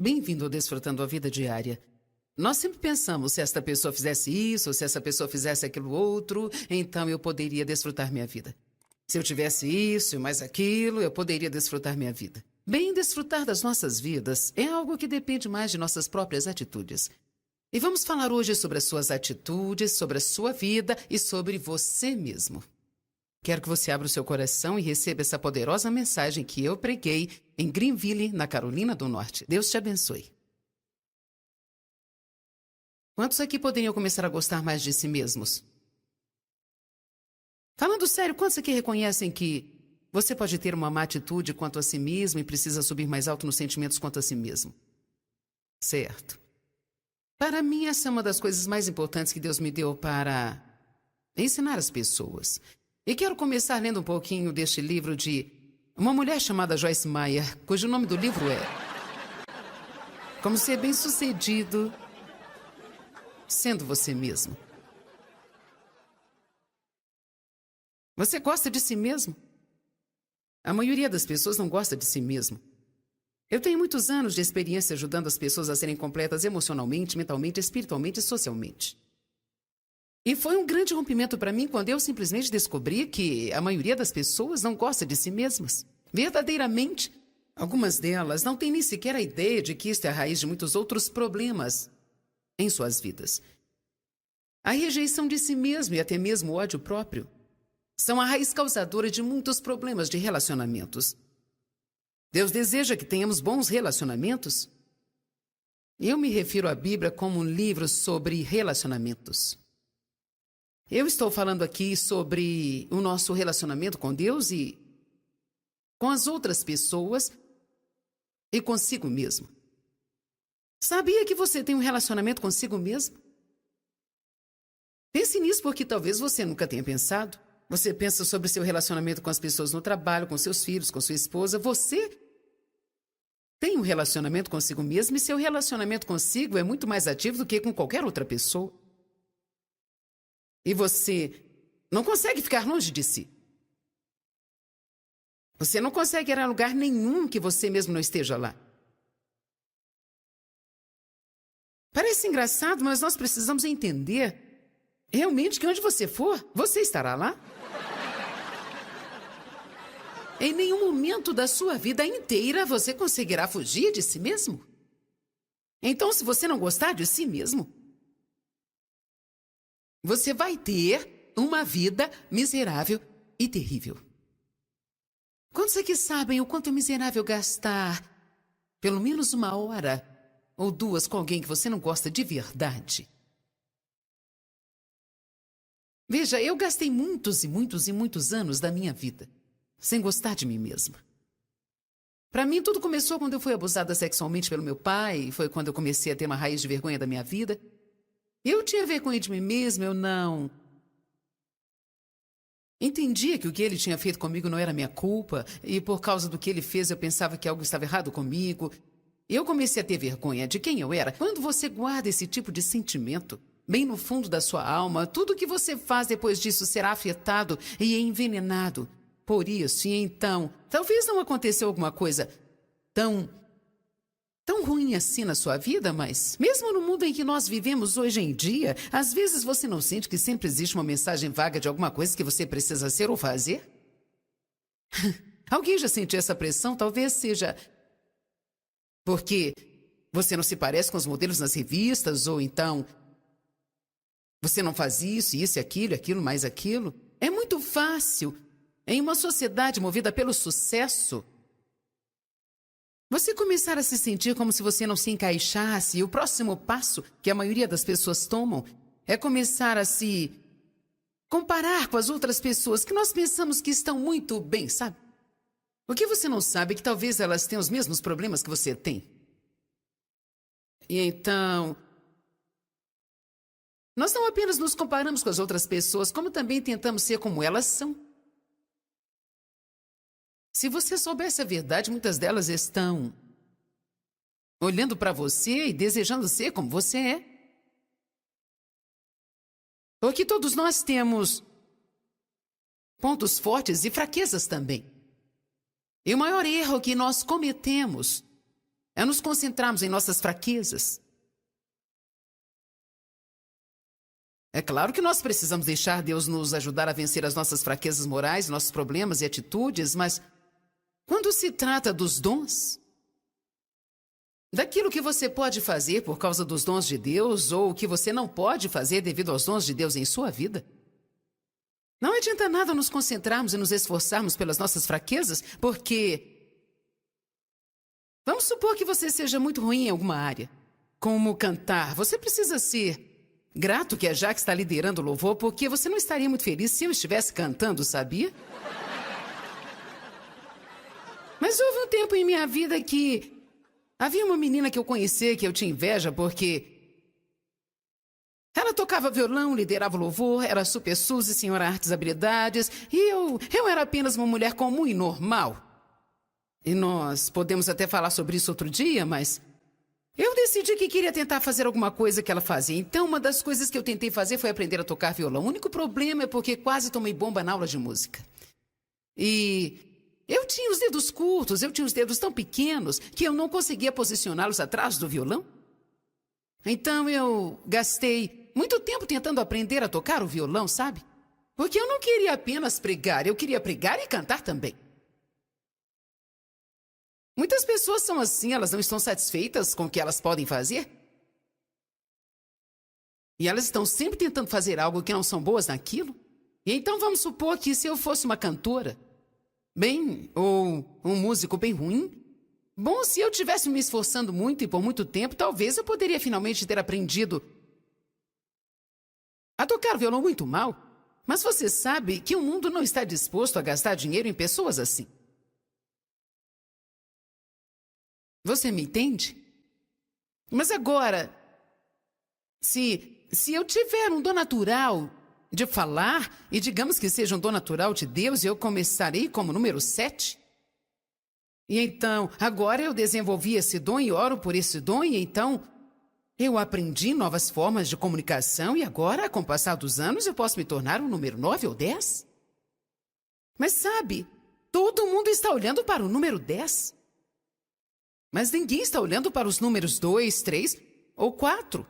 Bem-vindo ao Desfrutando a Vida Diária. Nós sempre pensamos, se esta pessoa fizesse isso, se essa pessoa fizesse aquilo outro, então eu poderia desfrutar minha vida. Se eu tivesse isso e mais aquilo, eu poderia desfrutar minha vida. Bem, desfrutar das nossas vidas é algo que depende mais de nossas próprias atitudes. E vamos falar hoje sobre as suas atitudes, sobre a sua vida e sobre você mesmo. Quero que você abra o seu coração e receba essa poderosa mensagem que eu preguei em Greenville, na Carolina do Norte. Deus te abençoe. Quantos aqui poderiam começar a gostar mais de si mesmos? Falando sério, quantos aqui reconhecem que você pode ter uma má atitude quanto a si mesmo e precisa subir mais alto nos sentimentos quanto a si mesmo? Certo. Para mim, essa é uma das coisas mais importantes que Deus me deu para ensinar as pessoas. E quero começar lendo um pouquinho deste livro de uma mulher chamada Joyce Meyer, cujo nome do livro é Como Ser Bem-Sucedido Sendo Você Mesmo. Você gosta de si mesmo? A maioria das pessoas não gosta de si mesmo. Eu tenho muitos anos de experiência ajudando as pessoas a serem completas emocionalmente, mentalmente, espiritualmente e socialmente. E foi um grande rompimento para mim quando eu simplesmente descobri que a maioria das pessoas não gosta de si mesmas. Verdadeiramente, algumas delas não têm nem sequer a ideia de que isto é a raiz de muitos outros problemas em suas vidas. A rejeição de si mesmo e até mesmo o ódio próprio são a raiz causadora de muitos problemas de relacionamentos. Deus deseja que tenhamos bons relacionamentos. Eu me refiro à Bíblia como um livro sobre relacionamentos. Eu estou falando aqui sobre o nosso relacionamento com Deus e com as outras pessoas e consigo mesmo. Sabia que você tem um relacionamento consigo mesmo? Pense nisso porque talvez você nunca tenha pensado. Você pensa sobre seu relacionamento com as pessoas no trabalho, com seus filhos, com sua esposa. Você tem um relacionamento consigo mesmo e seu relacionamento consigo é muito mais ativo do que com qualquer outra pessoa. E você não consegue ficar longe de si. Você não consegue ir a lugar nenhum que você mesmo não esteja lá. Parece engraçado, mas nós precisamos entender realmente que onde você for, você estará lá. Em nenhum momento da sua vida inteira você conseguirá fugir de si mesmo. Então, se você não gostar de si mesmo, você vai ter uma vida miserável e terrível. Quantos aqui sabem o quanto é miserável gastar pelo menos 1 hora ou 2 com alguém que você não gosta de verdade? Veja, eu gastei muitos e muitos e muitos anos da minha vida sem gostar de mim mesma. Para mim, tudo começou quando eu fui abusada sexualmente pelo meu pai, foi quando eu comecei a ter uma raiz de vergonha da minha vida. Eu tinha vergonha de mim mesma, eu não entendia que o que ele tinha feito comigo não era minha culpa, e por causa do que ele fez eu pensava que algo estava errado comigo. Eu comecei a ter vergonha de quem eu era. Quando você guarda esse tipo de sentimento bem no fundo da sua alma, tudo que você faz depois disso será afetado e envenenado por isso. E então, talvez não aconteceu alguma coisa tão ruim assim na sua vida, mas mesmo no mundo em que nós vivemos hoje em dia, às vezes você não sente que sempre existe uma mensagem vaga de alguma coisa que você precisa ser ou fazer? Alguém já sentiu essa pressão? Talvez seja porque você não se parece com os modelos nas revistas, ou então você não faz isso e aquilo, mais aquilo. É muito fácil, em uma sociedade movida pelo sucesso, você começar a se sentir como se você não se encaixasse, e o próximo passo que a maioria das pessoas tomam é começar a se comparar com as outras pessoas que nós pensamos que estão muito bem, sabe? O que você não sabe é que talvez elas tenham os mesmos problemas que você tem. E então, nós não apenas nos comparamos com as outras pessoas, como também tentamos ser como elas são. Se você soubesse a verdade, muitas delas estão olhando para você e desejando ser como você é. Porque todos nós temos pontos fortes e fraquezas também. E o maior erro que nós cometemos É nos concentrarmos em nossas fraquezas. É claro que nós precisamos deixar Deus nos ajudar a vencer as nossas fraquezas morais, nossos problemas e atitudes, mas quando se trata dos dons, daquilo que você pode fazer por causa dos dons de Deus ou o que você não pode fazer devido aos dons de Deus em sua vida, não adianta nada nos concentrarmos e nos esforçarmos pelas nossas fraquezas, porque vamos supor que você seja muito ruim em alguma área, como cantar. Você precisa ser grato que a Jaque está liderando o louvor, porque você não estaria muito feliz se eu estivesse cantando, sabia? Mas houve um tempo em minha vida que havia uma menina que eu conhecia que eu tinha inveja porque ela tocava violão, liderava o louvor, era super Suzy, senhora artes e habilidades, e eu era apenas uma mulher comum e normal. E nós podemos até falar sobre isso outro dia, mas eu decidi que queria tentar fazer alguma coisa que ela fazia. Então, uma das coisas que eu tentei fazer foi aprender a tocar violão. O único problema é porque quase tomei bomba na aula de música. E eu tinha os dedos curtos, eu tinha os dedos tão pequenos que eu não conseguia posicioná-los atrás do violão. Então, eu gastei muito tempo tentando aprender a tocar o violão, sabe? Porque eu não queria apenas pregar, eu queria pregar e cantar também. Muitas pessoas são assim, elas não estão satisfeitas com o que elas podem fazer. E elas estão sempre tentando fazer algo que não são boas naquilo. E então vamos supor que se eu fosse uma cantora, ou um músico bem ruim, bom, se eu tivesse me esforçando muito e por muito tempo, talvez eu poderia finalmente ter aprendido a tocar violão muito mal. Mas você sabe que o mundo não está disposto a gastar dinheiro em pessoas assim. Você me entende? Mas agora, se eu tiver um dom natural de falar, e digamos que seja um dom natural de Deus, eu começarei como número 7. E então, agora eu desenvolvi esse dom e oro por esse dom, e então eu aprendi novas formas de comunicação, e agora, com o passar dos anos, eu posso me tornar um número 9 ou 10. Mas sabe, todo mundo está olhando para o número 10. Mas ninguém está olhando para os números 2, 3 ou 4.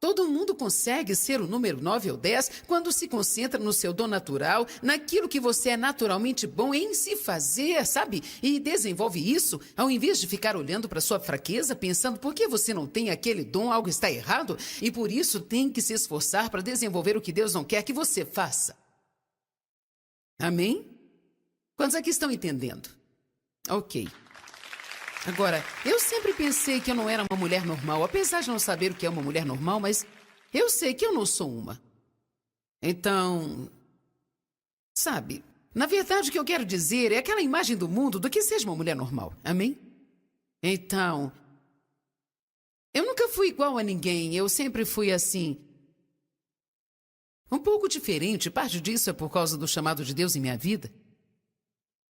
Todo mundo consegue ser o número 9 ou 10 quando se concentra no seu dom natural, naquilo que você é naturalmente bom em se fazer, sabe? E desenvolve isso, ao invés de ficar olhando para sua fraqueza, pensando por que você não tem aquele dom, algo está errado, e por isso tem que se esforçar para desenvolver o que Deus não quer que você faça. Amém? Quantos aqui estão entendendo? Ok. Agora, eu sempre pensei que eu não era uma mulher normal, apesar de não saber o que é uma mulher normal, mas eu sei que eu não sou uma. Então, sabe, na verdade o que eu quero dizer é aquela imagem do mundo do que seja uma mulher normal, amém? Então, eu nunca fui igual a ninguém, eu sempre fui assim, um pouco diferente, parte disso é por causa do chamado de Deus em minha vida.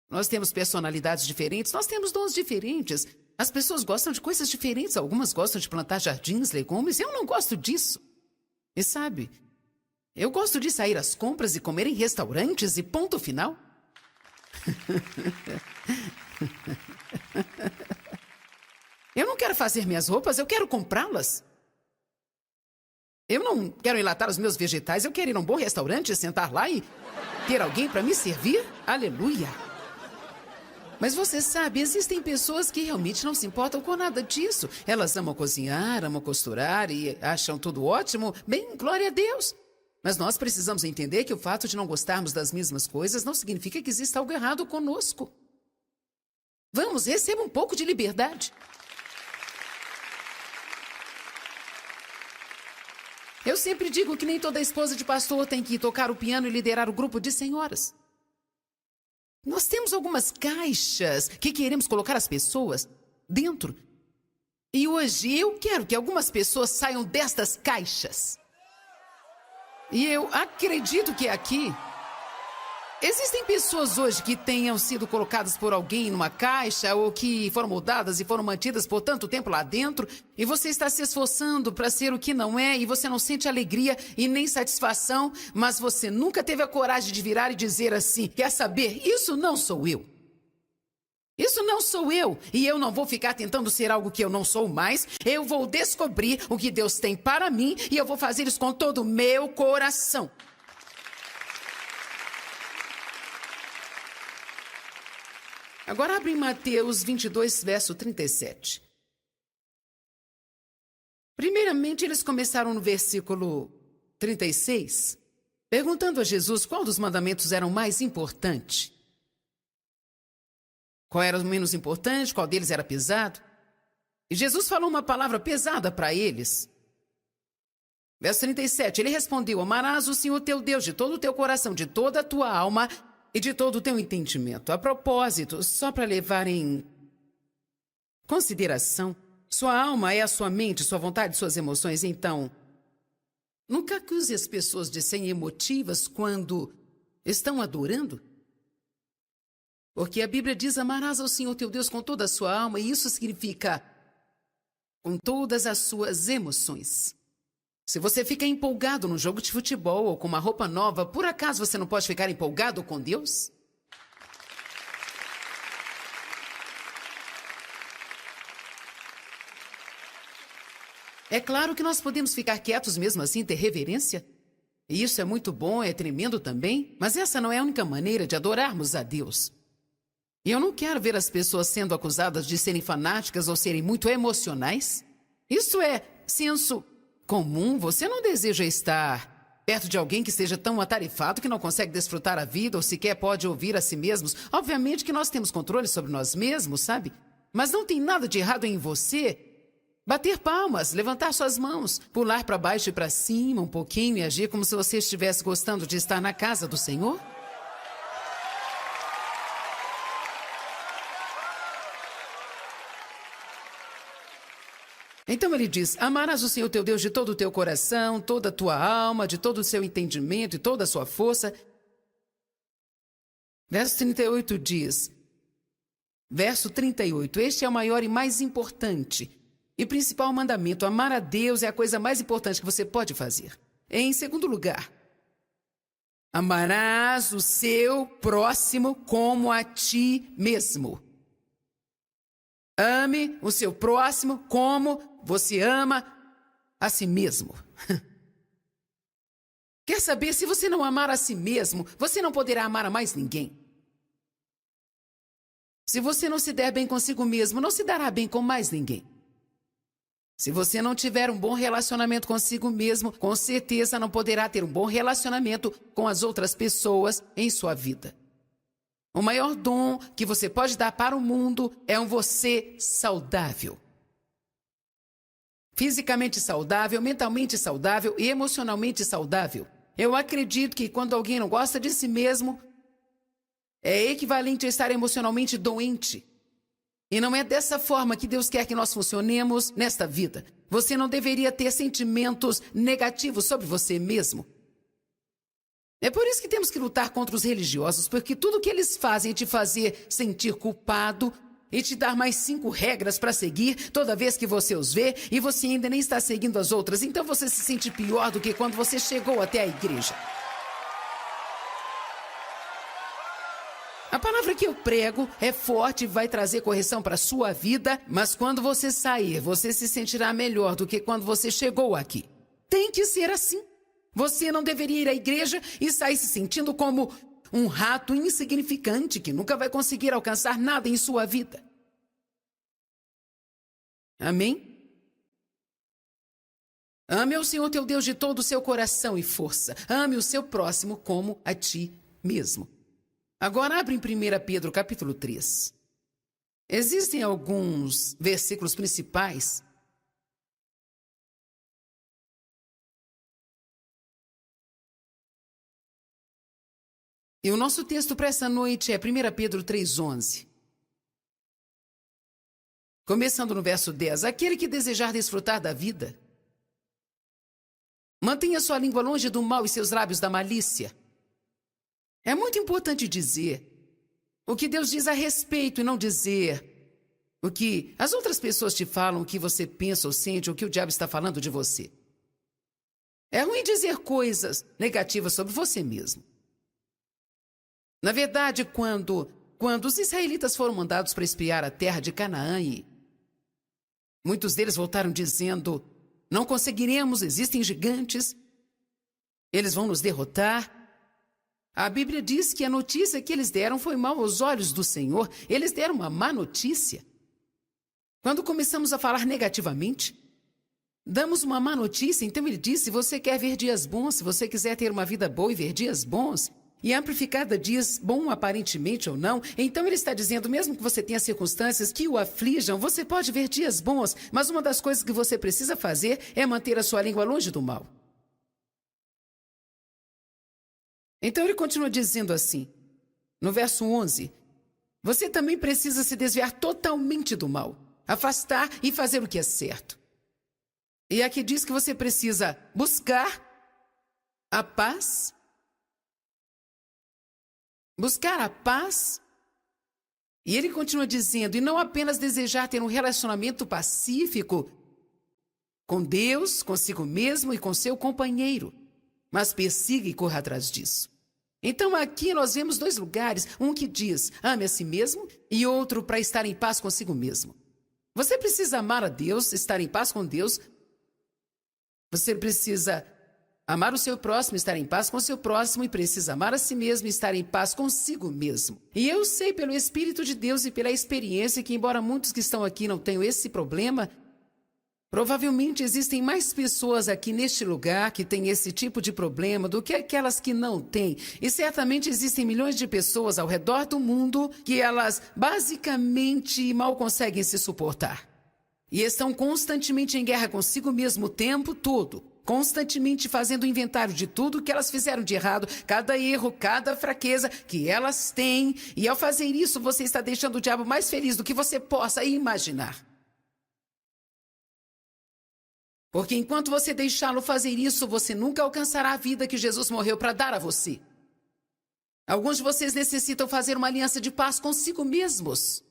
Nós temos personalidades diferentes, nós temos dons diferentes. As pessoas gostam de coisas diferentes. Algumas gostam de plantar jardins, legumes. Eu não gosto disso. E sabe, eu gosto de sair às compras e comer em restaurantes e ponto final. Eu não quero fazer minhas roupas, eu quero comprá-las. Eu não quero enlatar os meus vegetais, eu quero ir a um bom restaurante, sentar lá e ter alguém para me servir. Aleluia! Mas você sabe, existem pessoas que realmente não se importam com nada disso. Elas amam cozinhar, amam costurar e acham tudo ótimo. Bem, glória a Deus. Mas nós precisamos entender que o fato de não gostarmos das mesmas coisas não significa que exista algo errado conosco. Vamos, receba um pouco de liberdade. Eu sempre digo que nem toda esposa de pastor tem que tocar o piano e liderar o grupo de senhoras. Nós temos algumas caixas que queremos colocar as pessoas dentro. E hoje eu quero que algumas pessoas saiam destas caixas. E eu acredito que aqui existem pessoas hoje que tenham sido colocadas por alguém numa caixa ou que foram moldadas e foram mantidas por tanto tempo lá dentro e você está se esforçando para ser o que não é e você não sente alegria e nem satisfação, mas você nunca teve a coragem de virar e dizer assim, quer saber, isso não sou eu. Isso não sou eu, e eu não vou ficar tentando ser algo que eu não sou mais. Eu vou descobrir o que Deus tem para mim e eu vou fazer isso com todo o meu coração. Agora abre em Mateus 22, verso 37. Primeiramente, eles começaram no versículo 36, perguntando a Jesus qual dos mandamentos era o mais importante. Qual era o menos importante, qual deles era pesado. E Jesus falou uma palavra pesada para eles. Verso 37, ele respondeu: amarás o Senhor teu Deus de todo o teu coração, de toda a tua alma e de todo o teu entendimento. A propósito, só para levar em consideração, sua alma é a sua mente, sua vontade, suas emoções. Então, nunca acuse as pessoas de serem emotivas quando estão adorando. Porque a Bíblia diz: amarás ao Senhor teu Deus com toda a sua alma, e isso significa com todas as suas emoções. Se você fica empolgado num jogo de futebol ou com uma roupa nova, por acaso você não pode ficar empolgado com Deus? É claro que nós podemos ficar quietos mesmo assim, ter reverência. E isso é muito bom, é tremendo também, mas essa não é a única maneira de adorarmos a Deus. E eu não quero ver as pessoas sendo acusadas de serem fanáticas ou serem muito emocionais. Isso é senso comum. Você não deseja estar perto de alguém que seja tão atarefado que não consegue desfrutar a vida ou sequer pode ouvir a si mesmos. Obviamente que nós temos controle sobre nós mesmos, sabe? Mas não tem nada de errado em você bater palmas, levantar suas mãos, pular para baixo e para cima um pouquinho e agir como se você estivesse gostando de estar na casa do Senhor. Então ele diz: amarás o Senhor teu Deus de todo o teu coração, toda a tua alma, de todo o seu entendimento e toda a sua força. Verso 38 diz, verso 38, este é o maior e mais importante e principal mandamento. Amar a Deus é a coisa mais importante que você pode fazer. Em segundo lugar, amarás o seu próximo como a ti mesmo. Ame o seu próximo como você ama a si mesmo. Quer saber? Se você não amar a si mesmo, você não poderá amar a mais ninguém. Se você não se der bem consigo mesmo, não se dará bem com mais ninguém. Se você não tiver um bom relacionamento consigo mesmo, com certeza não poderá ter um bom relacionamento com as outras pessoas em sua vida. O maior dom que você pode dar para o mundo é um você saudável. Fisicamente saudável, mentalmente saudável e emocionalmente saudável. Eu acredito que quando alguém não gosta de si mesmo, é equivalente a estar emocionalmente doente. E não é dessa forma que Deus quer que nós funcionemos nesta vida. Você não deveria ter sentimentos negativos sobre você mesmo. É por isso que temos que lutar contra os religiosos, porque tudo que eles fazem é te fazer sentir culpado e te dar mais 5 regras para seguir toda vez que você os vê e você ainda nem está seguindo as outras. Então você se sente pior do que quando você chegou até a igreja. A palavra que eu prego é forte e vai trazer correção para a sua vida, mas quando você sair, você se sentirá melhor do que quando você chegou aqui. Tem que ser assim. Você não deveria ir à igreja e sair se sentindo como um rato insignificante que nunca vai conseguir alcançar nada em sua vida. Amém? Ame o Senhor teu Deus de todo o seu coração e força. Ame o seu próximo como a ti mesmo. Agora abre em 1 Pedro capítulo 3. Existem alguns versículos principais. E o nosso texto para essa noite é 1 Pedro 3,11. Começando no verso 10. Aquele que desejar desfrutar da vida, mantenha sua língua longe do mal e seus lábios da malícia. É muito importante dizer o que Deus diz a respeito e não dizer o que as outras pessoas te falam, o que você pensa ou sente, ou o que o diabo está falando de você. É ruim dizer coisas negativas sobre você mesmo. Na verdade, quando quando os israelitas foram mandados para espiar a terra de Canaã, e muitos deles voltaram dizendo: não conseguiremos, existem gigantes, eles vão nos derrotar. A Bíblia diz que a notícia que eles deram foi mal aos olhos do Senhor. Eles deram uma má notícia. Quando começamos a falar negativamente, damos uma má notícia. Então ele disse: se você quer ver dias bons, se você quiser ter uma vida boa e ver dias bons, e amplificada dias bom aparentemente ou não, então ele está dizendo, mesmo que você tenha circunstâncias que o aflijam, você pode ver dias bons, mas uma das coisas que você precisa fazer é manter a sua língua longe do mal. Então ele continua dizendo assim, no verso 11, você também precisa se desviar totalmente do mal, afastar e fazer o que é certo. E aqui diz que você precisa buscar a paz, e ele continua dizendo, e não apenas desejar ter um relacionamento pacífico com Deus, consigo mesmo e com seu companheiro, mas persiga e corra atrás disso. Então aqui nós vemos dois lugares, um que diz, ame a si mesmo, e outro para estar em paz consigo mesmo. Você precisa amar a Deus, estar em paz com Deus. Você precisa amar o seu próximo, estar em paz com o seu próximo, e precisa amar a si mesmo e estar em paz consigo mesmo. E eu sei pelo Espírito de Deus e pela experiência que, embora muitos que estão aqui não tenham esse problema, provavelmente existem mais pessoas aqui neste lugar que têm esse tipo de problema do que aquelas que não têm. E certamente existem milhões de pessoas ao redor do mundo que elas basicamente mal conseguem se suportar. E estão constantemente em guerra consigo mesmo o tempo todo. Constantemente fazendo inventário de tudo que elas fizeram de errado, cada erro, cada fraqueza que elas têm. E ao fazer isso, você está deixando o diabo mais feliz do que você possa imaginar. Porque enquanto você deixá-lo fazer isso, você nunca alcançará a vida que Jesus morreu para dar a você. Alguns de vocês necessitam fazer uma aliança de paz consigo mesmos.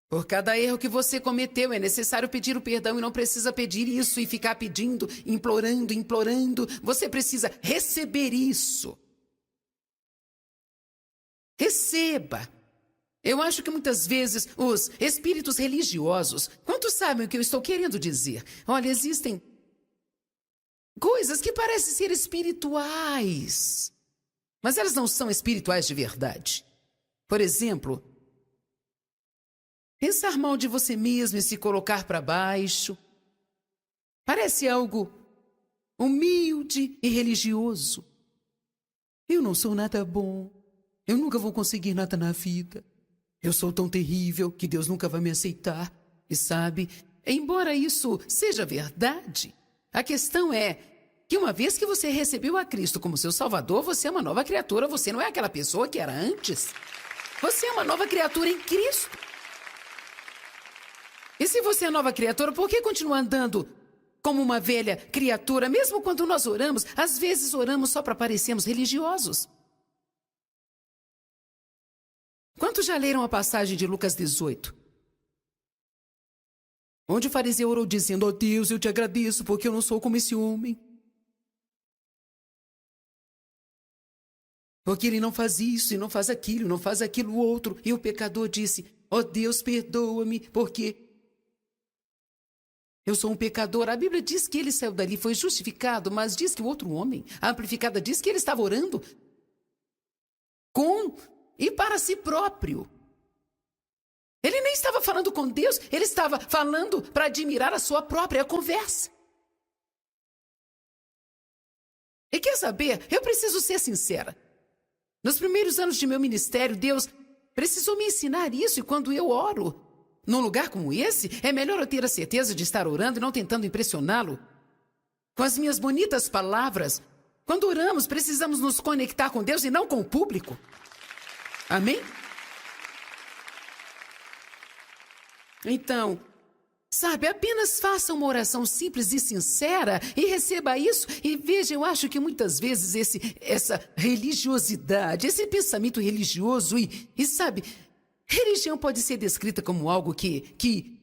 Por cada erro que você cometeu, é necessário pedir o perdão e não precisa pedir isso e ficar pedindo, implorando, implorando. Você precisa receber isso. Receba. Eu acho que muitas vezes os espíritos religiosos, quantos sabem o que eu estou querendo dizer? Olha, existem coisas que parecem ser espirituais, mas elas não são espirituais de verdade. Por exemplo, pensar mal de você mesmo e se colocar para baixo parece algo humilde e religioso. Eu não sou nada bom. Eu nunca vou conseguir nada na vida. Eu sou tão terrível que Deus nunca vai me aceitar. E sabe, embora isso seja verdade, a questão é que uma vez que você recebeu a Cristo como seu Salvador, você é uma nova criatura. Você não é aquela pessoa que era antes. Você é uma nova criatura em Cristo. E se você é nova criatura, por que continua andando como uma velha criatura? Mesmo quando nós oramos, às vezes oramos só para parecermos religiosos. Quantos já leram a passagem de Lucas 18? Onde o fariseu orou dizendo, ó Deus, eu te agradeço porque eu não sou como esse homem. Porque ele não faz isso e não faz aquilo, não faz aquilo outro. E o pecador disse, ó Deus, perdoa-me porque eu sou um pecador. A Bíblia diz que ele saiu dali, foi justificado, mas diz que o outro homem, a amplificada, diz que ele estava orando com e para si próprio. Ele nem estava falando com Deus, ele estava falando para admirar a sua própria conversa. E quer saber? Eu preciso ser sincera. Nos primeiros anos de meu ministério, Deus precisou me ensinar isso, e quando eu oro num lugar como esse, é melhor eu ter a certeza de estar orando e não tentando impressioná-lo com as minhas bonitas palavras. Quando oramos, precisamos nos conectar com Deus e não com o público. Amém? Então, sabe, apenas faça uma oração simples e sincera e receba isso. E veja, eu acho que muitas vezes essa religiosidade, esse pensamento religioso e sabe, religião pode ser descrita como algo que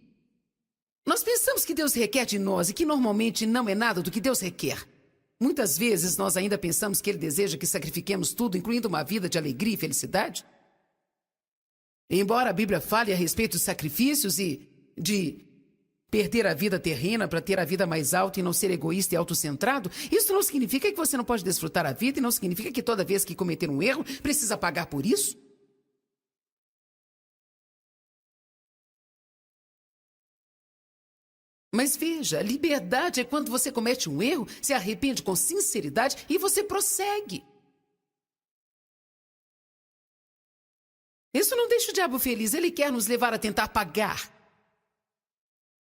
nós pensamos que Deus requer de nós e que normalmente não é nada do que Deus requer. Muitas vezes nós ainda pensamos que Ele deseja que sacrifiquemos tudo, incluindo uma vida de alegria e felicidade. Embora a Bíblia fale a respeito de sacrifícios e de perder a vida terrena para ter a vida mais alta e não ser egoísta e autocentrado, isso não significa que você não pode desfrutar a vida e não significa que toda vez que cometer um erro, precisa pagar por isso. Mas veja, liberdade é quando você comete um erro, se arrepende com sinceridade e você prossegue. Isso não deixa o diabo feliz, ele quer nos levar a tentar pagar,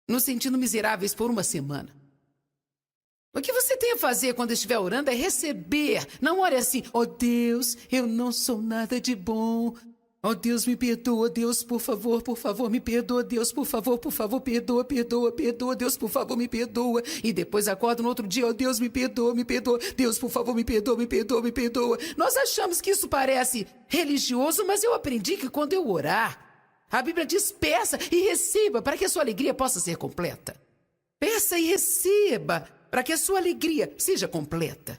nos sentindo miseráveis por uma semana. O que você tem a fazer quando estiver orando é receber. Não ore assim, oh Deus, eu não sou nada de bom. Oh Deus, me perdoa, Deus, por favor, me perdoa, Deus, por favor, perdoa, Deus, por favor, me perdoa. E depois acorda no outro dia, oh Deus, me perdoa, Deus, por favor, me perdoa. Nós achamos que isso parece religioso, mas eu aprendi que quando eu orar, a Bíblia diz peça e receba para que a sua alegria possa ser completa. Peça e receba para que a sua alegria seja completa.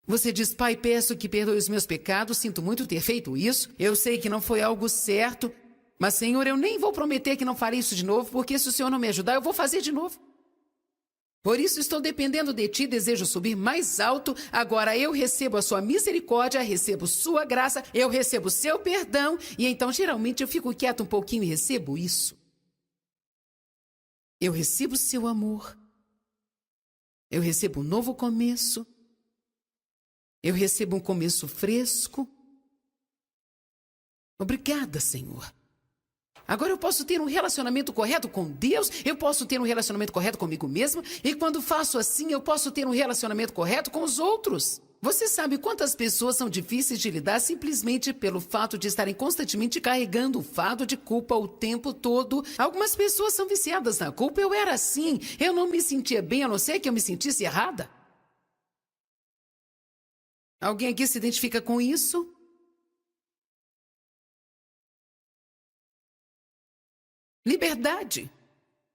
Você diz, Pai, peço que perdoe os meus pecados, sinto muito ter feito isso. Eu sei que não foi algo certo, mas, Senhor, eu nem vou prometer que não farei isso de novo, porque se o Senhor não me ajudar, eu vou fazer de novo. Por isso estou dependendo de Ti, desejo subir mais alto. Agora eu recebo a Sua misericórdia, recebo Sua graça, eu recebo Seu perdão, e então geralmente eu fico quieto um pouquinho e recebo isso. Eu recebo Seu amor. Eu recebo um novo começo. Eu recebo um começo fresco. Obrigada, Senhor. Agora eu posso ter um relacionamento correto com Deus, eu posso ter um relacionamento correto comigo mesmo, e quando faço assim, eu posso ter um relacionamento correto com os outros. Você sabe quantas pessoas são difíceis de lidar simplesmente pelo fato de estarem constantemente carregando o fardo de culpa o tempo todo? Algumas pessoas são viciadas na culpa. Eu era assim, eu não me sentia bem, a não ser que eu me sentisse errada. Alguém aqui se identifica com isso? Liberdade.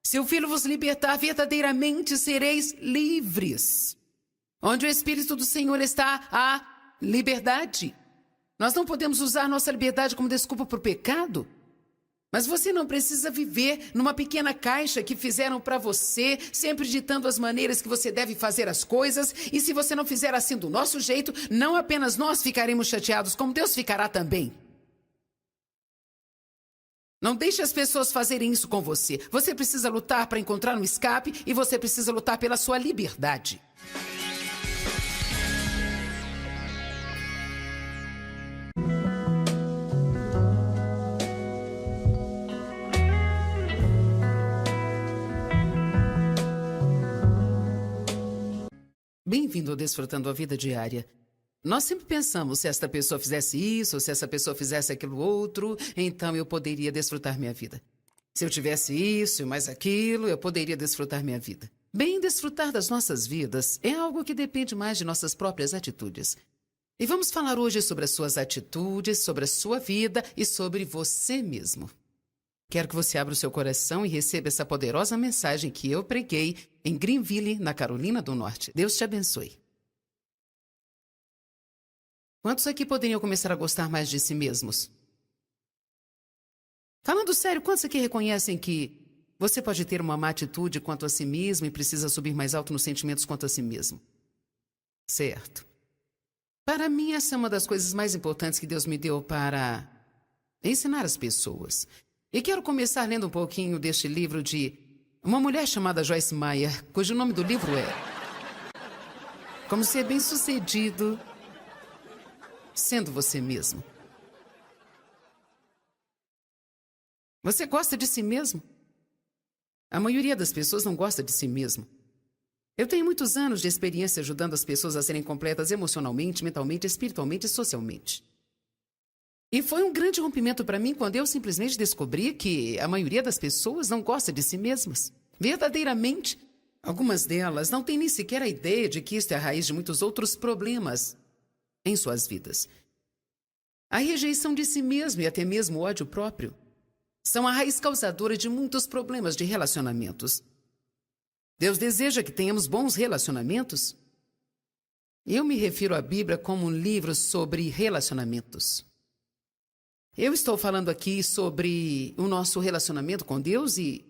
Se o Filho vos libertar, verdadeiramente sereis livres. Onde o Espírito do Senhor está, há liberdade. Nós não podemos usar nossa liberdade como desculpa para o pecado. Mas você não precisa viver numa pequena caixa que fizeram para você, sempre ditando as maneiras que você deve fazer as coisas. E se você não fizer assim do nosso jeito, não apenas nós ficaremos chateados, como Deus ficará também. Não deixe as pessoas fazerem isso com você. Você precisa lutar para encontrar um escape e você precisa lutar pela sua liberdade. Bem-vindo ao Desfrutando a Vida Diária. Nós sempre pensamos, se esta pessoa fizesse isso, ou se essa pessoa fizesse aquilo outro, então eu poderia desfrutar minha vida. Se eu tivesse isso e mais aquilo, eu poderia desfrutar minha vida. Bem, desfrutar das nossas vidas é algo que depende mais de nossas próprias atitudes. E vamos falar hoje sobre as suas atitudes, sobre a sua vida e sobre você mesmo. Quero que você abra o seu coração e receba essa poderosa mensagem que eu preguei em Greenville, na Carolina do Norte. Deus te abençoe. Quantos aqui poderiam começar a gostar mais de si mesmos? Falando sério, quantos aqui reconhecem que você pode ter uma má atitude quanto a si mesmo e precisa subir mais alto nos sentimentos quanto a si mesmo? Certo. Para mim, essa é uma das coisas mais importantes que Deus me deu para ensinar as pessoas. E quero começar lendo um pouquinho deste livro de uma mulher chamada Joyce Meyer, cujo nome do livro é Como Ser Bem-Sucedido Sendo Você Mesmo. Você gosta de si mesmo? A maioria das pessoas não gosta de si mesmo. Eu tenho muitos anos de experiência ajudando as pessoas a serem completas emocionalmente, mentalmente, espiritualmente e socialmente. E foi um grande rompimento para mim quando eu simplesmente descobri que a maioria das pessoas não gosta de si mesmas. Verdadeiramente. Algumas delas não têm nem sequer a ideia de que isto é a raiz de muitos outros problemas em suas vidas. A rejeição de si mesmo e até mesmo o ódio próprio são a raiz causadora de muitos problemas de relacionamentos. Deus deseja que tenhamos bons relacionamentos. Eu me refiro à Bíblia como um livro sobre relacionamentos. Eu estou falando aqui sobre o nosso relacionamento com Deus e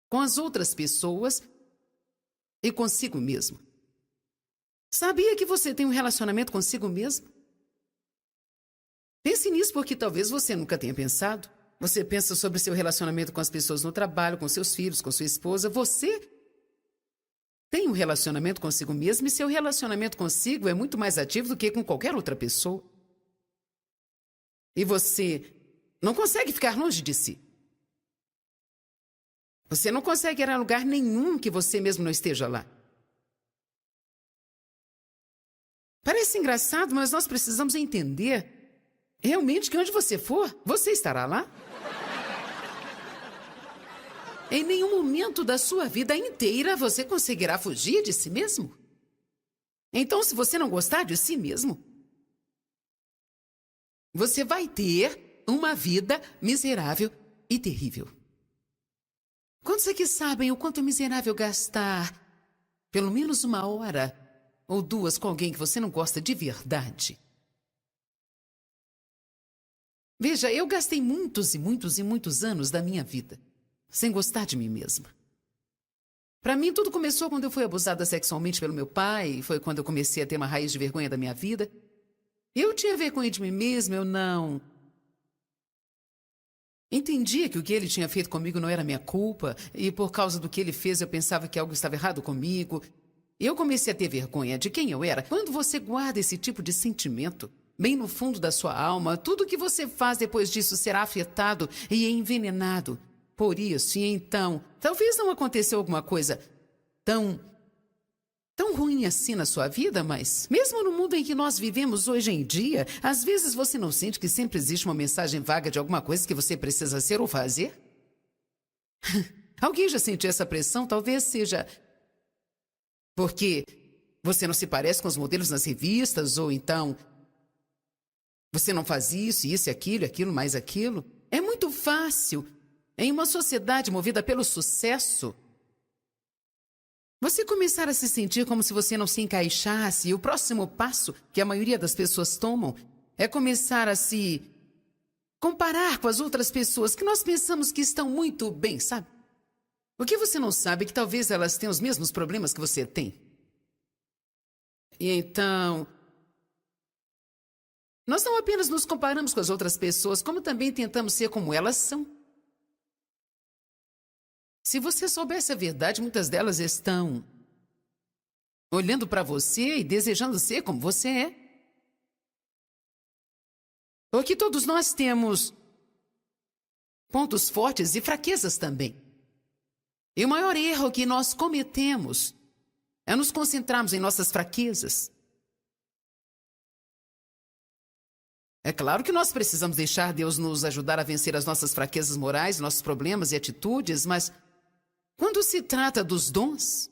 com as outras pessoas e consigo mesmo. Sabia que você tem um relacionamento consigo mesmo? Pense nisso porque talvez você nunca tenha pensado. Você pensa sobre seu relacionamento com as pessoas no trabalho, com seus filhos, com sua esposa. Você tem um relacionamento consigo mesmo e seu relacionamento consigo é muito mais ativo do que com qualquer outra pessoa. E você não consegue ficar longe de si. Você não consegue ir a lugar nenhum que você mesmo não esteja lá. Parece engraçado, mas nós precisamos entender realmente que onde você for, você estará lá. Em nenhum momento da sua vida inteira você conseguirá fugir de si mesmo. Então, se você não gostar de si mesmo, você vai ter uma vida miserável e terrível. Quantos aqui sabem o quanto é miserável gastar pelo menos 1 hora ou 2 com alguém que você não gosta de verdade? Veja, eu gastei muitos e muitos e muitos anos da minha vida sem gostar de mim mesma. Para mim, tudo começou quando eu fui abusada sexualmente pelo meu pai. Foi quando eu comecei a ter uma raiz de vergonha da minha vida. Eu tinha vergonha de mim mesma, eu não entendia que o que ele tinha feito comigo não era minha culpa. E por causa do que ele fez, eu pensava que algo estava errado comigo. Eu comecei a ter vergonha de quem eu era. Quando você guarda esse tipo de sentimento bem no fundo da sua alma, tudo que você faz depois disso será afetado e envenenado por isso. E então, talvez não aconteceu alguma coisa tão ruim assim na sua vida, mas mesmo no mundo em que nós vivemos hoje em dia, às vezes você não sente que sempre existe uma mensagem vaga de alguma coisa que você precisa ser ou fazer? Alguém já sentiu essa pressão? Talvez seja porque você não se parece com os modelos nas revistas, ou então você não faz isso e aquilo, mais aquilo. É muito fácil, em uma sociedade movida pelo sucesso, você começar a se sentir como se você não se encaixasse. E o próximo passo que a maioria das pessoas tomam é começar a se comparar com as outras pessoas que nós pensamos que estão muito bem, sabe? O que você não sabe é que talvez elas tenham os mesmos problemas que você tem. E então, nós não apenas nos comparamos com as outras pessoas, como também tentamos ser como elas são. Se você soubesse a verdade, muitas delas estão olhando para você e desejando ser como você é. Porque todos nós temos pontos fortes e fraquezas também. E o maior erro que nós cometemos é nos concentrarmos em nossas fraquezas. É claro que nós precisamos deixar Deus nos ajudar a vencer as nossas fraquezas morais, nossos problemas e atitudes, mas quando se trata dos dons,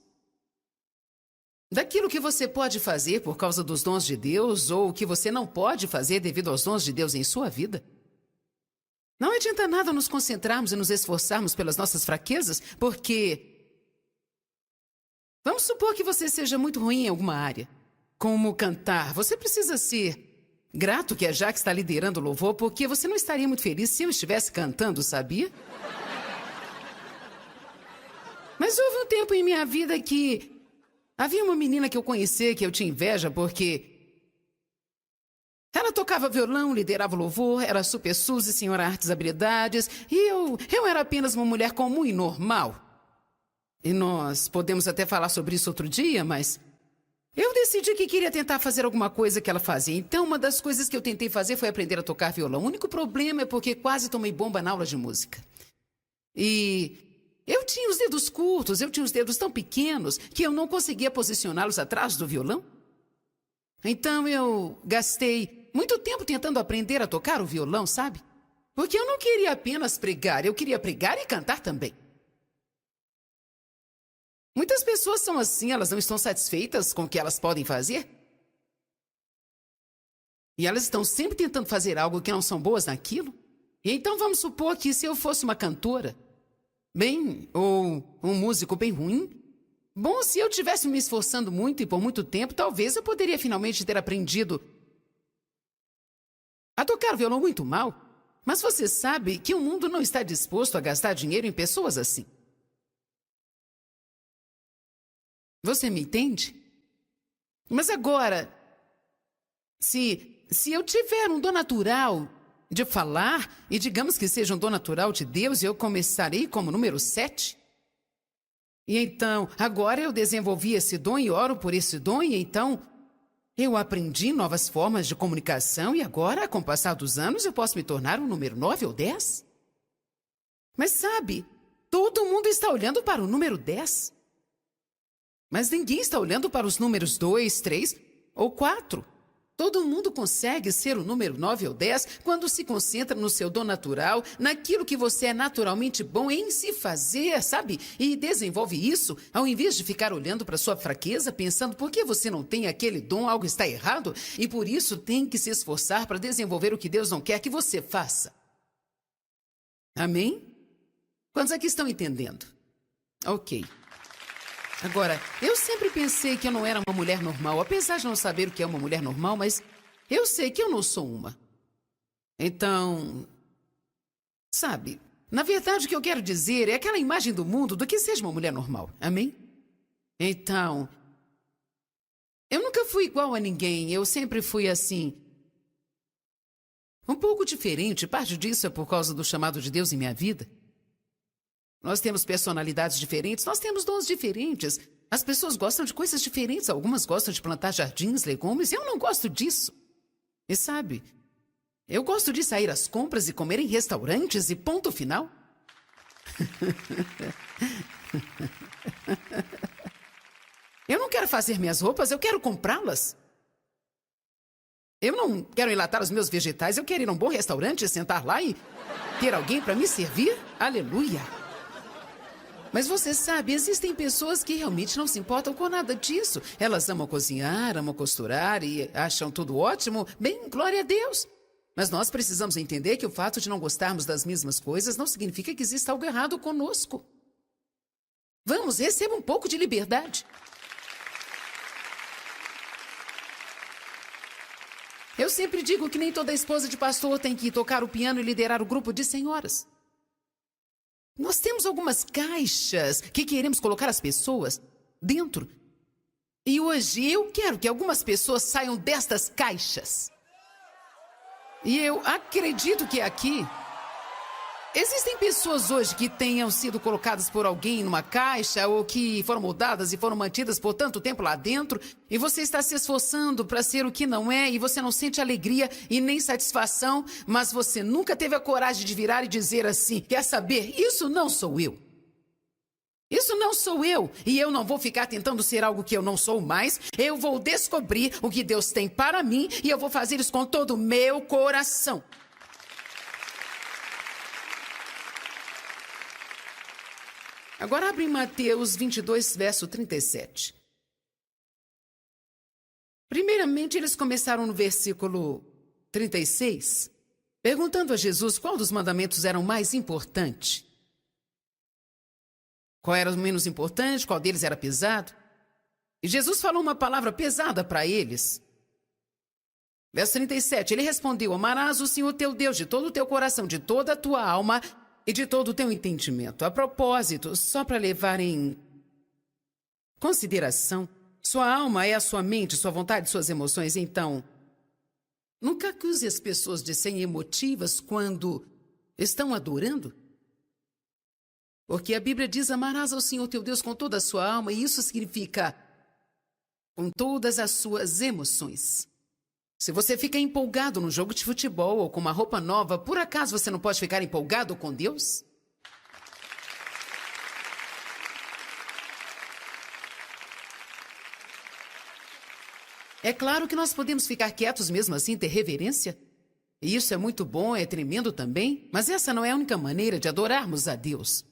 daquilo que você pode fazer por causa dos dons de Deus ou o que você não pode fazer devido aos dons de Deus em sua vida, não adianta nada nos concentrarmos e nos esforçarmos pelas nossas fraquezas, porque vamos supor que você seja muito ruim em alguma área, como cantar. Você precisa ser grato que a Jaque está liderando o louvor, porque você não estaria muito feliz se eu estivesse cantando, sabia? Mas houve um tempo em minha vida que havia uma menina que eu conheci que eu tinha inveja porque ela tocava violão, liderava o louvor, era super Suzy, senhora artes e habilidades, e eu era apenas uma mulher comum e normal. E nós podemos até falar sobre isso outro dia, mas eu decidi que queria tentar fazer alguma coisa que ela fazia. Então, uma das coisas que eu tentei fazer foi aprender a tocar violão. O único problema é porque quase tomei bomba na aula de música. E eu tinha os dedos curtos, eu tinha os dedos tão pequenos que eu não conseguia posicioná-los atrás do violão. Então eu gastei muito tempo tentando aprender a tocar o violão, sabe? Porque eu não queria apenas pregar, eu queria pregar e cantar também. Muitas pessoas são assim, elas não estão satisfeitas com o que elas podem fazer. E elas estão sempre tentando fazer algo que não são boas naquilo. E então vamos supor que se eu fosse uma cantora bem, ou um músico bem ruim, bom, se eu tivesse me esforçando muito e por muito tempo, talvez eu poderia finalmente ter aprendido a tocar tocar violão muito mal. Mas você sabe que o mundo não está disposto a gastar dinheiro em pessoas assim. Você me entende? Mas agora, se eu tiver um dom natural de falar, e digamos que seja um dom natural de Deus, eu começarei como número 7. E então, agora eu desenvolvi esse dom e oro por esse dom, e então eu aprendi novas formas de comunicação, e agora, com o passar dos anos, eu posso me tornar um número 9 ou 10. Mas sabe, todo mundo está olhando para o número 10. Mas ninguém está olhando para os números 2, 3 ou 4. Todo mundo consegue ser o número 9 ou 10 quando se concentra no seu dom natural, naquilo que você é naturalmente bom em se fazer, sabe? E desenvolve isso, ao invés de ficar olhando para sua fraqueza, pensando por que você não tem aquele dom, algo está errado, e por isso tem que se esforçar para desenvolver o que Deus não quer que você faça. Amém? Quantos aqui estão entendendo? Ok. Agora, eu sempre pensei que eu não era uma mulher normal, apesar de não saber o que é uma mulher normal, mas eu sei que eu não sou uma. Então, sabe, na verdade o que eu quero dizer é aquela imagem do mundo do que seja uma mulher normal, amém? Então, eu nunca fui igual a ninguém, eu sempre fui assim, um pouco diferente, parte disso é por causa do chamado de Deus em minha vida. Nós temos personalidades diferentes, nós temos dons diferentes. As pessoas gostam de coisas diferentes. Algumas gostam de plantar jardins, legumes. Eu não gosto disso. E sabe, eu gosto de sair às compras e comer em restaurantes e ponto final. Eu não quero fazer minhas roupas, eu quero comprá-las. Eu não quero enlatar os meus vegetais, eu quero ir a um bom restaurante, sentar lá e ter alguém para me servir. Aleluia! Mas você sabe, existem pessoas que realmente não se importam com nada disso. Elas amam cozinhar, amam costurar e acham tudo ótimo. Bem, glória a Deus. Mas nós precisamos entender que o fato de não gostarmos das mesmas coisas não significa que exista algo errado conosco. Vamos, receba um pouco de liberdade. Eu sempre digo que nem toda esposa de pastor tem que tocar o piano e liderar o grupo de senhoras. Nós temos algumas caixas que queremos colocar as pessoas dentro. E hoje eu quero que algumas pessoas saiam destas caixas. E eu acredito que aqui existem pessoas hoje que tenham sido colocadas por alguém numa caixa ou que foram moldadas e foram mantidas por tanto tempo lá dentro e você está se esforçando para ser o que não é e você não sente alegria e nem satisfação, mas você nunca teve a coragem de virar e dizer assim, quer saber, isso não sou eu. Isso não sou eu e eu não vou ficar tentando ser algo que eu não sou mais. Eu vou descobrir o que Deus tem para mim e eu vou fazer isso com todo o meu coração. Agora abre em Mateus 22, verso 37. Primeiramente, eles começaram no versículo 36, perguntando a Jesus qual dos mandamentos era o mais importante. Qual era o menos importante, qual deles era pesado. E Jesus falou uma palavra pesada para eles. Verso 37, ele respondeu, amarás o Senhor teu Deus de todo o teu coração, de toda a tua alma e de todo o teu entendimento. A propósito, só para levar em consideração, sua alma é a sua mente, sua vontade, suas emoções. Então, nunca acuse as pessoas de serem emotivas quando estão adorando. Porque a Bíblia diz, amarás ao Senhor teu Deus com toda a sua alma, e isso significa com todas as suas emoções. Se você fica empolgado num jogo de futebol ou com uma roupa nova, por acaso você não pode ficar empolgado com Deus? É claro que nós podemos ficar quietos mesmo assim, ter reverência. E isso é muito bom, é tremendo também, mas essa não é a única maneira de adorarmos a Deus.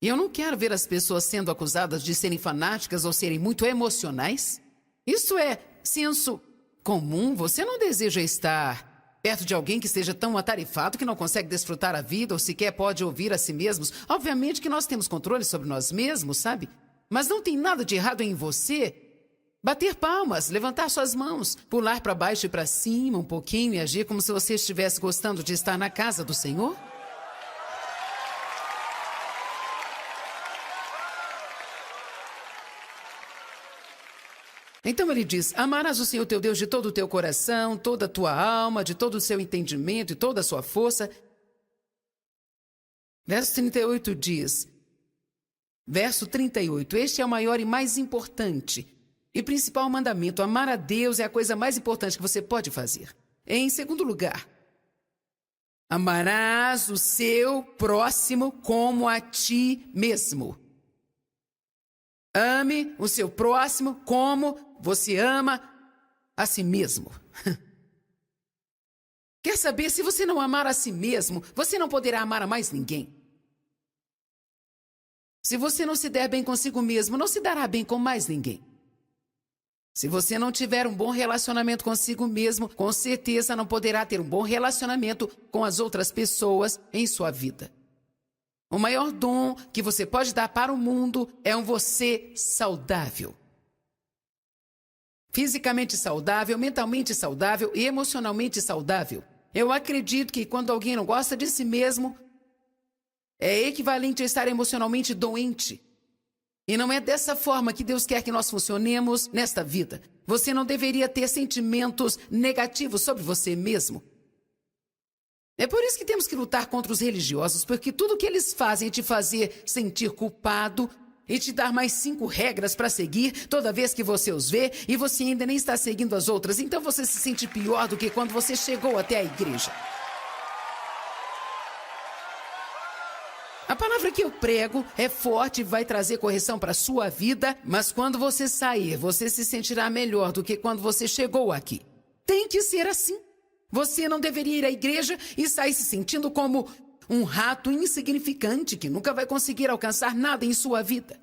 E eu não quero ver as pessoas sendo acusadas de serem fanáticas ou serem muito emocionais. Isso é senso comum. Você não deseja estar perto de alguém que esteja tão atarefado que não consegue desfrutar a vida ou sequer pode ouvir a si mesmos. Obviamente que nós temos controle sobre nós mesmos, sabe? Mas não tem nada de errado em você Bater palmas, levantar suas mãos, pular para baixo e para cima um pouquinho e agir como se você estivesse gostando de estar na casa do Senhor? Então ele diz: amarás o Senhor teu Deus de todo o teu coração, toda a tua alma, de todo o seu entendimento e toda a sua força. Verso 38 diz, verso 38, este é o maior e mais importante e principal mandamento. Amar a Deus é a coisa mais importante que você pode fazer. Em segundo lugar, amarás o seu próximo como a ti mesmo. Ame o seu próximo como você ama a si mesmo. Quer saber, se você não amar a si mesmo, você não poderá amar a mais ninguém. Se você não se der bem consigo mesmo, não se dará bem com mais ninguém. Se você não tiver um bom relacionamento consigo mesmo, com certeza não poderá ter um bom relacionamento com as outras pessoas em sua vida. O maior dom que você pode dar para o mundo é um você saudável. Fisicamente saudável, mentalmente saudável e emocionalmente saudável. Eu acredito que quando alguém não gosta de si mesmo, é equivalente a estar emocionalmente doente. E não é dessa forma que Deus quer que nós funcionemos nesta vida. Você não deveria ter sentimentos negativos sobre você mesmo. É por isso que temos que lutar contra os religiosos, porque tudo que eles fazem é te fazer sentir culpado e te dar mais 5 regras para seguir toda vez que você os vê e você ainda nem está seguindo as outras. Então você se sente pior do que quando você chegou até a igreja. A palavra que eu prego é forte e vai trazer correção para a sua vida, mas quando você sair, você se sentirá melhor do que quando você chegou aqui. Tem que ser assim. Você não deveria ir à igreja e sair se sentindo como um rato insignificante que nunca vai conseguir alcançar nada em sua vida.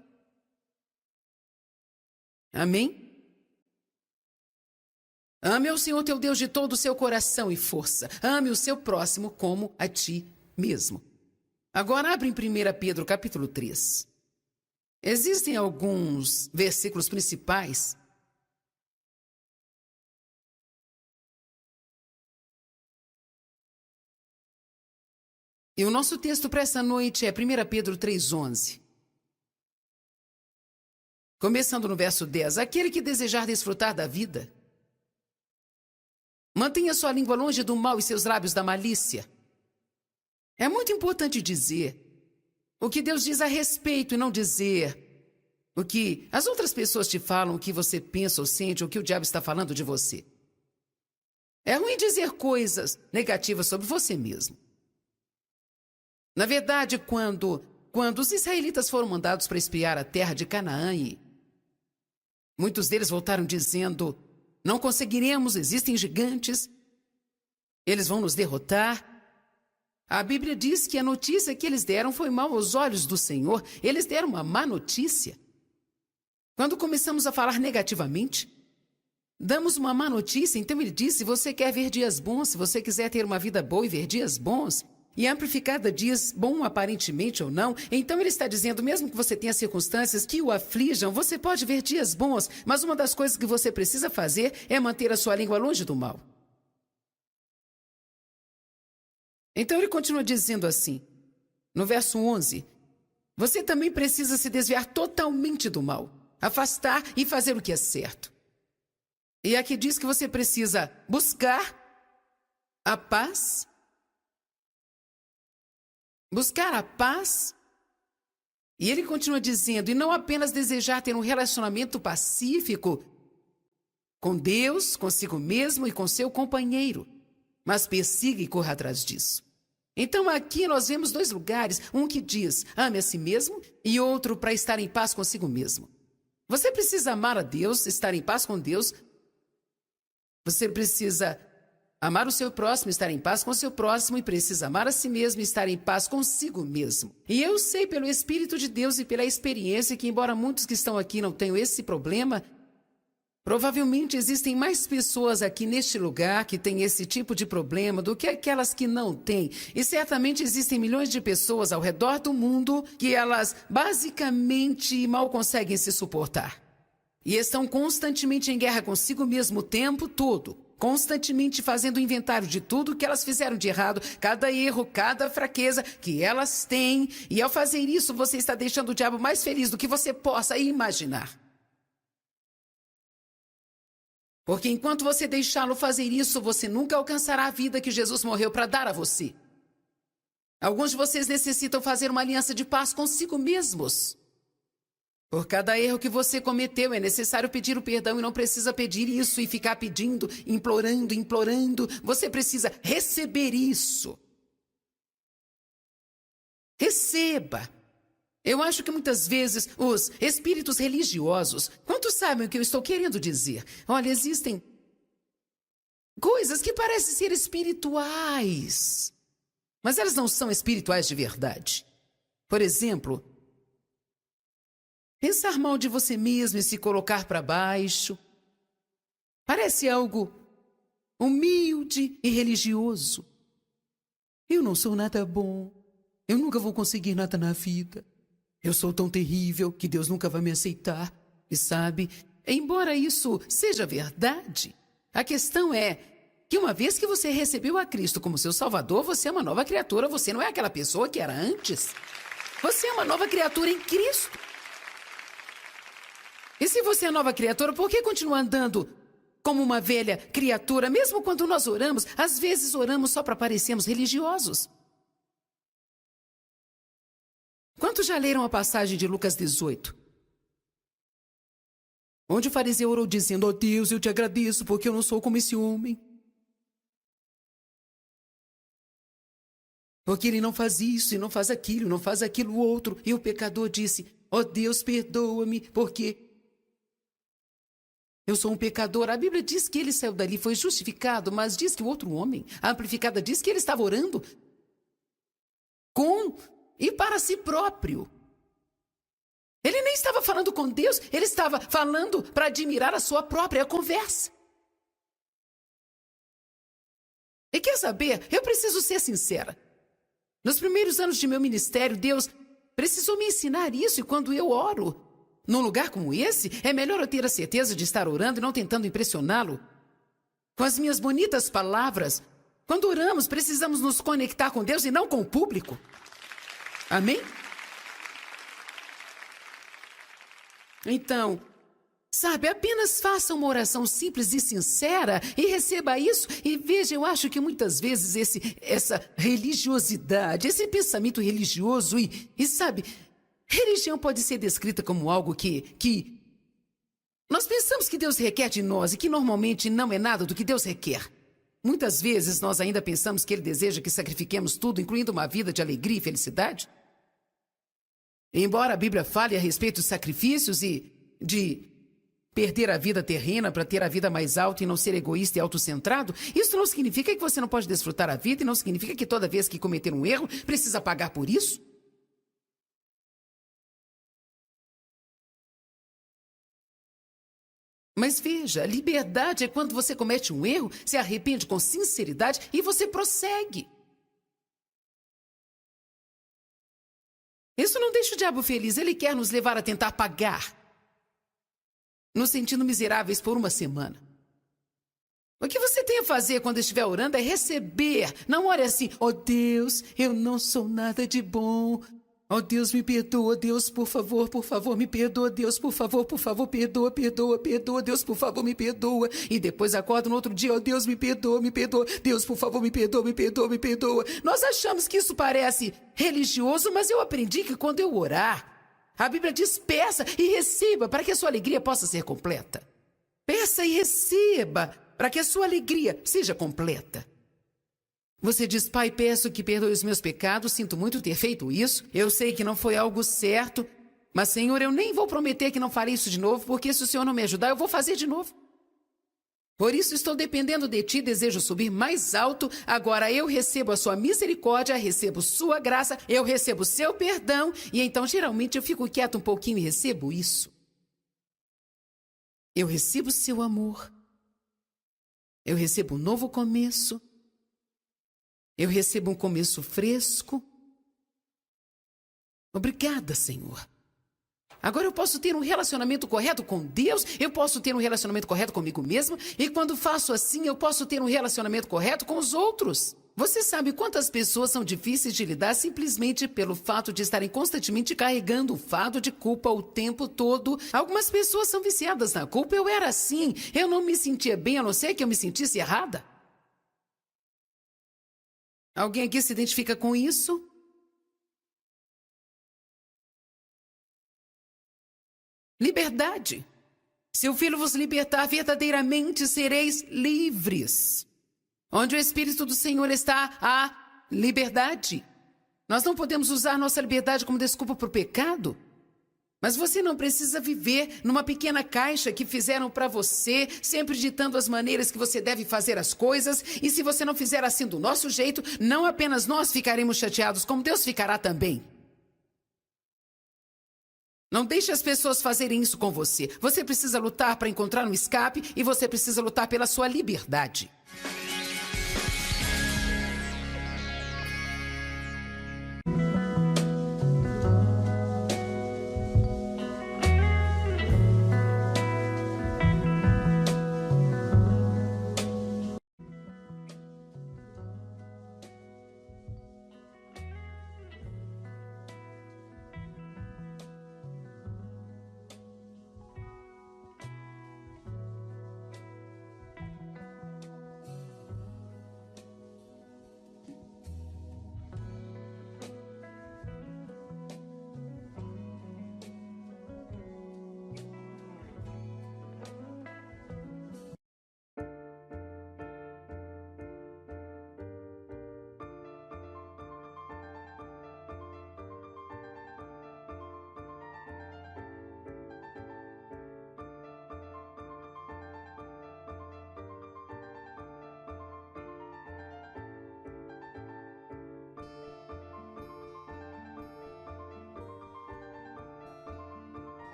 Amém? Ame ao Senhor teu Deus de todo o seu coração e força. Ame o seu próximo como a ti mesmo. Agora abre em 1 Pedro capítulo 3. Existem alguns versículos principais. E o nosso texto para essa noite é 1 Pedro 3,11. Começando no verso 10. Aquele que desejar desfrutar da vida, mantenha sua língua longe do mal e seus lábios da malícia. É muito importante dizer o que Deus diz a respeito e não dizer o que as outras pessoas te falam, o que você pensa ou sente, ou o que o diabo está falando de você. É ruim dizer coisas negativas sobre você mesmo. Na verdade, quando os israelitas foram mandados para espiar a terra de Canaã, muitos deles voltaram dizendo: não conseguiremos, existem gigantes, eles vão nos derrotar. A Bíblia diz que a notícia que eles deram foi mal aos olhos do Senhor. Eles deram uma má notícia. Quando começamos a falar negativamente, damos uma má notícia. Então ele diz: se você quer ver dias bons, se você quiser ter uma vida boa e ver dias bons, e amplificada diz bom aparentemente ou não, então ele está dizendo, mesmo que você tenha circunstâncias que o aflijam, você pode ver dias bons, mas uma das coisas que você precisa fazer é manter a sua língua longe do mal. Então ele continua dizendo assim, no verso 11, você também precisa se desviar totalmente do mal, afastar e fazer o que é certo. E aqui diz que você precisa buscar a paz, e ele continua dizendo, e não apenas desejar ter um relacionamento pacífico com Deus, consigo mesmo e com seu companheiro, mas persiga e corra atrás disso. Então aqui nós vemos 2 lugares, um que diz, ame a si mesmo, e outro para estar em paz consigo mesmo. Você precisa amar a Deus, estar em paz com Deus, você precisa amar o seu próximo, estar em paz com o seu próximo, e precisa amar a si mesmo e estar em paz consigo mesmo. E eu sei pelo Espírito de Deus e pela experiência que, embora muitos que estão aqui não tenham esse problema, provavelmente existem mais pessoas aqui neste lugar que têm esse tipo de problema do que aquelas que não têm. E certamente existem milhões de pessoas ao redor do mundo que elas basicamente mal conseguem se suportar. E estão constantemente em guerra consigo mesmo o tempo todo. Constantemente fazendo inventário de tudo que elas fizeram de errado, cada erro, cada fraqueza que elas têm. E ao fazer isso, você está deixando o diabo mais feliz do que você possa imaginar. Porque enquanto você deixá-lo fazer isso, você nunca alcançará a vida que Jesus morreu para dar a você. Alguns de vocês necessitam fazer uma aliança de paz consigo mesmos. Por cada erro que você cometeu, é necessário pedir o perdão e não precisa pedir isso e ficar pedindo, implorando, implorando. Você precisa receber isso. Receba. Eu acho que muitas vezes os espíritos religiosos, quantos sabem o que eu estou querendo dizer? Olha, existem coisas que parecem ser espirituais, mas elas não são espirituais de verdade. Por exemplo, pensar mal de você mesmo e se colocar para baixo parece algo humilde e religioso. Eu não sou nada bom. Eu nunca vou conseguir nada na vida. Eu sou tão terrível que Deus nunca vai me aceitar. E sabe, embora isso seja verdade, a questão é que uma vez que você recebeu a Cristo como seu Salvador, você é uma nova criatura. Você não é aquela pessoa que era antes. Você é uma nova criatura em Cristo. E se você é nova criatura, por que continua andando como uma velha criatura? Mesmo quando nós oramos, às vezes oramos só para parecermos religiosos. Quantos já leram a passagem de Lucas 18? Onde o fariseu orou dizendo: ó Deus, eu te agradeço porque eu não sou como esse homem. Porque ele não faz isso e não faz aquilo, não faz aquilo outro. E o pecador disse: ó Deus, perdoa-me porque eu sou um pecador. A Bíblia diz que ele saiu dali, foi justificado, mas diz que o outro homem, a amplificada, diz que ele estava orando com e para si próprio. Ele nem estava falando com Deus, ele estava falando para admirar a sua própria conversa. E quer saber? Eu preciso ser sincera. Nos primeiros anos de meu ministério, Deus precisou me ensinar isso, e quando eu oro num lugar como esse, é melhor eu ter a certeza de estar orando e não tentando impressioná-lo com as minhas bonitas palavras. Quando oramos, precisamos nos conectar com Deus e não com o público. Amém? Então, sabe, apenas faça uma oração simples e sincera e receba isso. E veja, eu acho que muitas vezes essa religiosidade, esse pensamento religioso e sabe, religião pode ser descrita como algo que nós pensamos que Deus requer de nós e que normalmente não é nada do que Deus requer. Muitas vezes nós ainda pensamos que Ele deseja que sacrifiquemos tudo, incluindo uma vida de alegria e felicidade. Embora a Bíblia fale a respeito de sacrifícios e de perder a vida terrena para ter a vida mais alta e não ser egoísta e autocentrado, isso não significa que você não pode desfrutar a vida e não significa que toda vez que cometer um erro, precisa pagar por isso. Mas veja, liberdade é quando você comete um erro, se arrepende com sinceridade e você prossegue. Isso não deixa o diabo feliz, ele quer nos levar a tentar pagar, nos sentindo miseráveis por uma semana. O que você tem a fazer quando estiver orando é receber. Não ore assim: ó Deus, eu não sou nada de bom. Ó Deus, me perdoa. Deus, por favor, me perdoa. Deus, por favor, perdoa, Deus, por favor, me perdoa. E depois acorda no outro dia: ó Deus, me perdoa. Deus, por favor, me perdoa. Nós achamos que isso parece religioso, mas eu aprendi que quando eu orar, a Bíblia diz: peça e receba para que a sua alegria possa ser completa. Peça e receba para que a sua alegria seja completa. Você diz: Pai, peço que perdoe os meus pecados, sinto muito ter feito isso. Eu sei que não foi algo certo, mas, Senhor, eu nem vou prometer que não farei isso de novo, porque se o Senhor não me ajudar, eu vou fazer de novo. Por isso estou dependendo de Ti, desejo subir mais alto. Agora eu recebo a Sua misericórdia, recebo Sua graça, eu recebo Seu perdão, e então geralmente eu fico quieto um pouquinho e recebo isso. Eu recebo Seu amor. Eu recebo um novo começo. Eu recebo um começo fresco. Obrigada, Senhor. Agora eu posso ter um relacionamento correto com Deus, eu posso ter um relacionamento correto comigo mesmo, e quando faço assim, eu posso ter um relacionamento correto com os outros. Você sabe quantas pessoas são difíceis de lidar simplesmente pelo fato de estarem constantemente carregando o fardo de culpa o tempo todo? Algumas pessoas são viciadas na culpa. Eu era assim. Eu não me sentia bem, a não ser que eu me sentisse errada. Alguém aqui se identifica com isso? Liberdade. Se o Filho vos libertar, verdadeiramente sereis livres. Onde o Espírito do Senhor está, há liberdade. Nós não podemos usar nossa liberdade como desculpa para o pecado. Mas você não precisa viver numa pequena caixa que fizeram para você, sempre ditando as maneiras que você deve fazer as coisas. E se você não fizer assim do nosso jeito, não apenas nós ficaremos chateados, como Deus ficará também. Não deixe as pessoas fazerem isso com você. Você precisa lutar para encontrar um escape e você precisa lutar pela sua liberdade.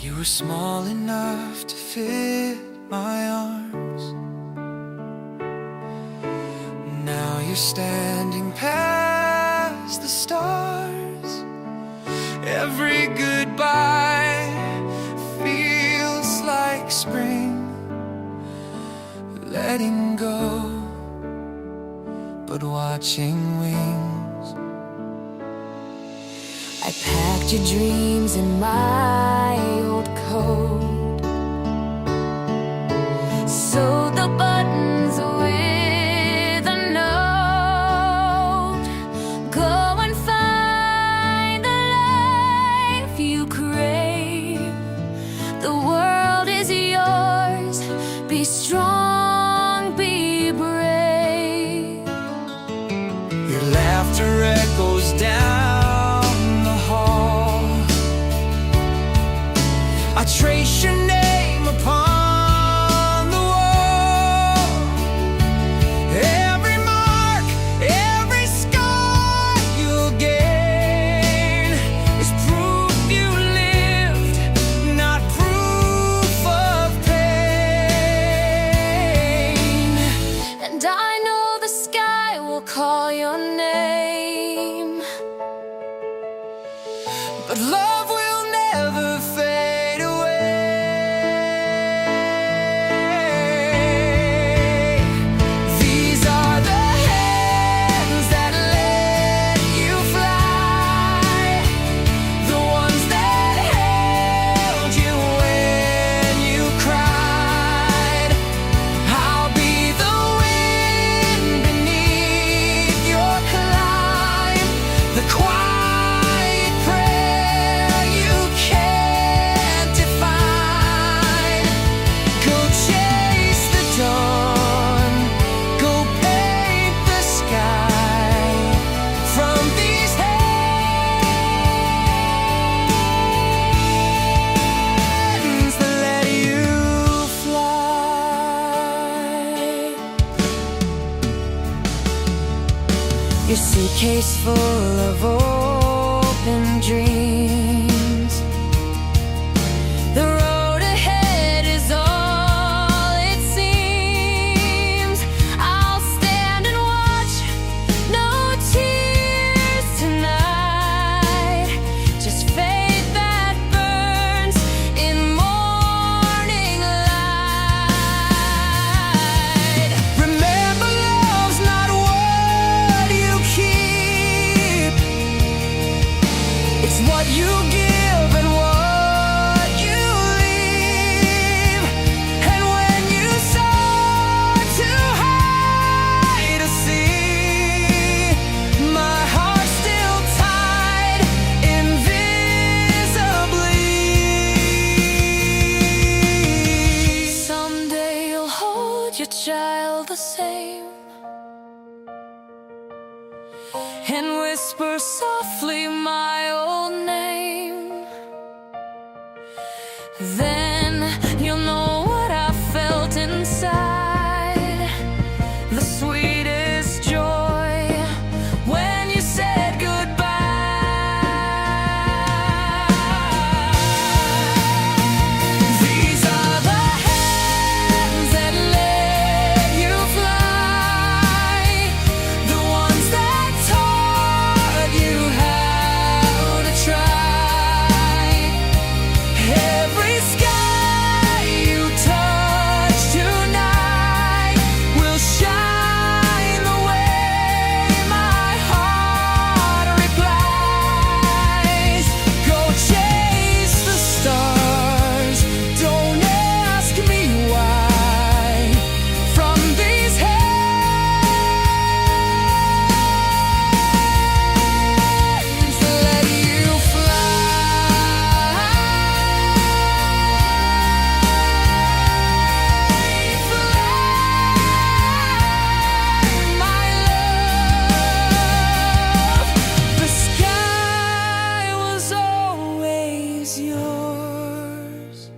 You were small enough to fit my arms. Now you're standing past the stars. Every goodbye feels like spring. Letting go, but watching wings. I packed your dreams in my old coat, sewed the buttons with a note. Go and find the life you crave. The world is yours. Be strong, be brave. Your laughter echoes down. I trace your name upon the wall. Every mark, every scar you'll gain is proof you lived, not proof of pain. And I know the sky will call your name, but love will never fade. the quiet prayer case full of open dreams. The road ahead is all it seems. I'll stand and watch, no tears tonight, just faith that burns in morning light. Remember, love's not what you keep, it's what you give and what you leave. And when you soar too high to see, my heart's still tied invisibly. Someday you'll hold your child the same and whisper softly my old name. Then you'll know what I felt inside, the sweetest joy when you said goodbye. These are the hands that let you fly, the ones that taught you how to try. Every sky you touch tonight will shine the way my heart replies. Go chase the stars, don't ask me why. From these hands let you my love. The sky was always yours.